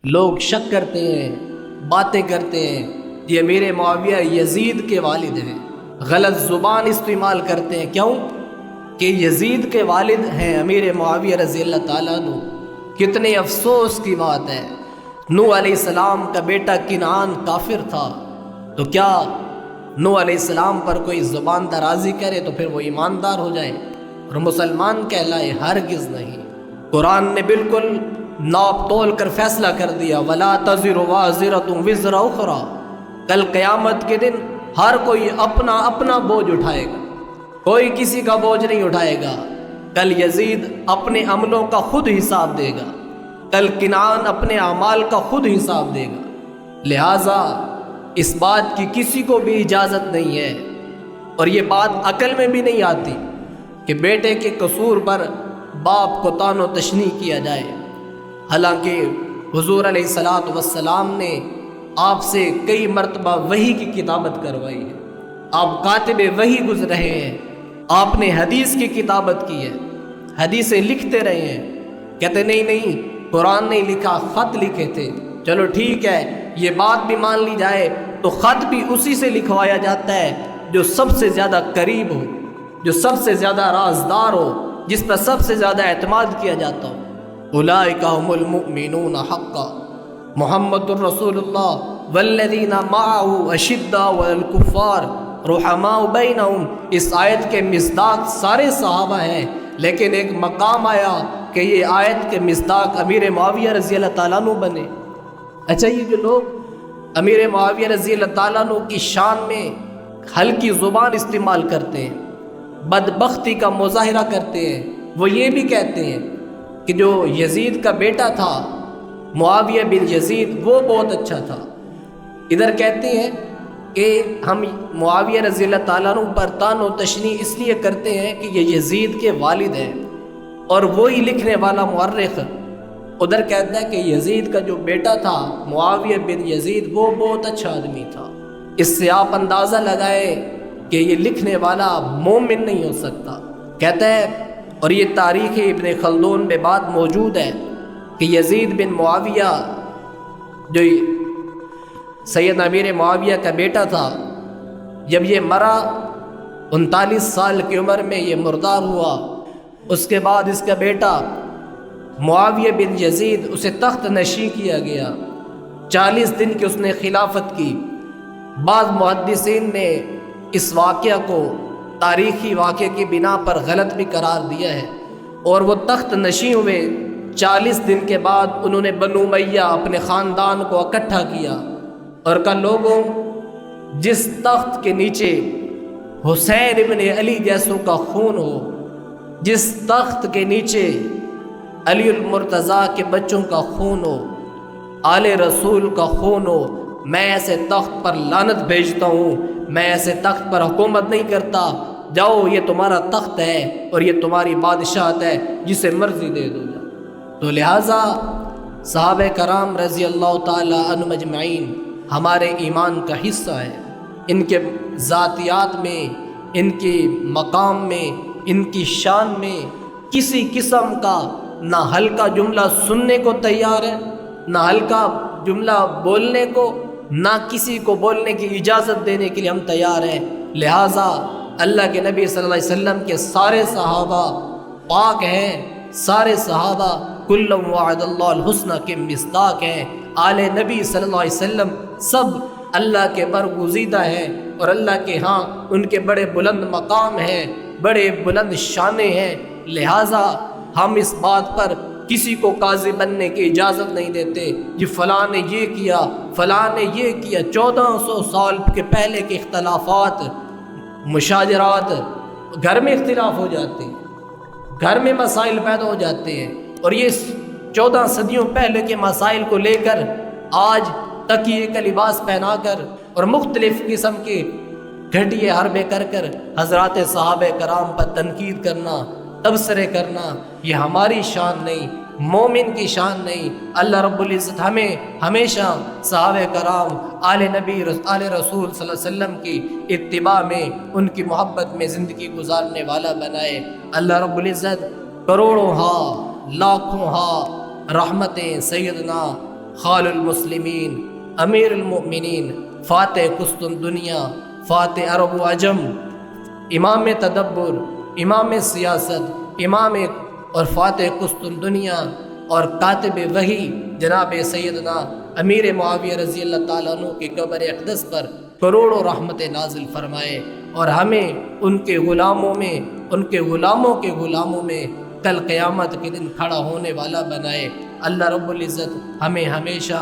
لوگ شک کرتے ہیں، باتیں کرتے ہیں یہ امیر معاویہ یزید کے والد ہیں، غلط زبان استعمال کرتے ہیں۔ کیوں کہ یزید کے والد ہیں امیر معاویہ رضی اللہ تعالیٰ عنہ۔ کتنے افسوس کی بات ہے، نوح علیہ السلام کا بیٹا کنعان کافر تھا، تو کیا نوح علیہ السلام پر کوئی زبان درازی کرے تو پھر وہ ایماندار ہو جائے اور مسلمان کہلائے؟ ہرگز نہیں۔ قرآن نے بالکل ناپ تول کر فیصلہ کر دیا، وَلَا تَزِرُ وَازِرَةٌ وِزْرَ أُخْرَىٰ۔ کل قیامت کے دن ہر کوئی اپنا اپنا بوجھ اٹھائے گا، کوئی کسی کا بوجھ نہیں اٹھائے گا۔ کل یزید اپنے عملوں کا خود حساب دے گا، کل کنعان اپنے اعمال کا خود حساب دے گا۔ لہٰذا اس بات کی کسی کو بھی اجازت نہیں ہے، اور یہ بات عقل میں بھی نہیں آتی کہ بیٹے کے قصور پر باپ کو طعن و تشنیع کیا جائے۔ حالانکہ حضور علیہ الصلوۃ والسلام نے آپ سے کئی مرتبہ وحی کی کتابت کروائی ہے، آپ کاتب وحی گزر رہے ہیں، آپ نے حدیث کی کتابت کی ہے، حدیثیں لکھتے رہے ہیں۔ کہتے نہیں قرآن نہیں لکھا، خط لکھے تھے۔ چلو ٹھیک ہے، یہ بات بھی مان لی جائے تو خط بھی اسی سے لکھوایا جاتا ہے جو سب سے زیادہ قریب ہو، جو سب سے زیادہ رازدار ہو، جس پر سب سے زیادہ اعتماد کیا جاتا ہو۔ اولئک ھم المؤمنون حقا محمد الرسول اللہ والذین معہ اشداء علی الکفار رحماء بینہم۔ اس آیت کے مصداق سارے صحابہ ہیں، لیکن ایک مقام آیا کہ یہ آیت کے مصداق امیر معاویہ رضی اللہ تعالیٰ عنہ بنے۔ اچھا، یہ جو لوگ امیر معاویہ رضی اللہ تعالیٰ عنہ کی شان میں ہلکی زبان استعمال کرتے ہیں، بدبختی کا مظاہرہ کرتے ہیں، وہ یہ بھی کہتے ہیں کہ جو یزید کا بیٹا تھا معاویہ بن یزید وہ بہت اچھا تھا۔ ادھر کہتے ہیں کہ ہم معاویہ رضی اللہ تعالیٰ عنہ پر طعن و تشنیع اس لیے کرتے ہیں کہ یہ یزید کے والد ہیں، اور وہی لکھنے والا مورخ ادھر کہتا ہے کہ یزید کا جو بیٹا تھا معاویہ بن یزید وہ بہت اچھا آدمی تھا۔ اس سے آپ اندازہ لگائے کہ یہ لکھنے والا مومن نہیں ہو سکتا۔ کہتا ہے، اور یہ تاریخ ابن خلدون میں بات موجود ہے کہ یزید بن معاویہ جو سید امیر معاویہ کا بیٹا تھا، جب یہ مرا 39 سال کی عمر میں یہ مردار ہوا، اس کے بعد اس کا بیٹا معاویہ بن یزید اسے تخت نشین کیا گیا۔ 40 دن کی اس نے خلافت کی۔ بعض محدثین نے اس واقعہ کو تاریخی واقعے کی بنا پر غلط بھی قرار دیا ہے، اور وہ تخت نشین ہوئے 40 دن کے بعد انہوں نے بنو امیہ اپنے خاندان کو اکٹھا کیا اور کہا، لوگوں جس تخت کے نیچے حسین ابن علی جیسوں کا خون ہو، جس تخت کے نیچے علی المرتضیٰ کے بچوں کا خون ہو، آل رسول کا خون ہو، میں ایسے تخت پر لعنت بھیجتا ہوں، میں ایسے تخت پر حکومت نہیں کرتا، جاؤ یہ تمہارا تخت ہے اور یہ تمہاری بادشاہت ہے، جسے مرضی دے دو جاؤ۔ تو لہٰذا صحابہ کرام رضی اللہ تعالی عنہم اجمعین ہمارے ایمان کا حصہ ہے۔ ان کے ذاتیات میں، ان کے مقام میں، ان کی شان میں کسی قسم کا نہ ہلکا جملہ سننے کو تیار ہے، نہ ہلکا جملہ بولنے کو، نہ کسی کو بولنے کی اجازت دینے کے لیے ہم تیار ہیں۔ لہٰذا اللہ کے نبی صلی اللہ علیہ وسلم کے سارے صحابہ پاک ہیں، سارے صحابہ کلم وعد اللہ الحسنہ کے مصداق ہیں۔ آل نبی صلی اللہ علیہ وسلم سب اللہ کے برگزیدہ ہیں، اور اللہ کے ہاں ان کے بڑے بلند مقام ہیں، بڑے بلند شانیں ہیں۔ لہٰذا ہم اس بات پر کسی کو قاضی بننے کی اجازت نہیں دیتے، یہ فلاں نے یہ کیا، فلاں نے یہ کیا۔ 1400 سال کے پہلے کے اختلافات، مشاجرات، گھر میں اختلاف ہو جاتے ہیں، گھر میں مسائل پیدا ہو جاتے ہیں، اور یہ 14 صدیوں پہلے کے مسائل کو لے کر آج تکیے کا لباس پہنا کر اور مختلف قسم کے گھٹیے حربے کر کر حضرات صحابہ کرام پر تنقید کرنا، تبصرے کرنا، یہ ہماری شان نہیں، مومن کی شان نہیں۔ اللہ رب العزت ہمیں ہمیشہ صحابہ کرام، آل نبی، آل رسول صلی اللہ علیہ وسلم کی اتباع میں، ان کی محبت میں زندگی گزارنے والا بنائے۔ اللہ رب العزت کروڑوں لاکھوں رحمتیں سیدنا خال المسلمین، امیر المؤمنین، فاتح قسطن دنیا، فاتح عرب و عجم، امام تدبر، امام سیاست، امام اور فاتح قسطن دنیا اور کاتب وحی جناب سیدنا امیر معاویہ رضی اللہ تعالیٰ عنہ کی قبر اقدس پر کروڑوں رحمت نازل فرمائے، اور ہمیں ان کے غلاموں میں، ان کے غلاموں کے غلاموں میں کل قیامت کے دن کھڑا ہونے والا بنائے۔ اللہ رب العزت ہمیں ہمیشہ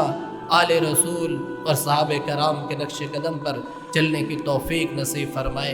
آل رسول اور صحابہ کرام کے نقش قدم پر چلنے کی توفیق نصیب فرمائے۔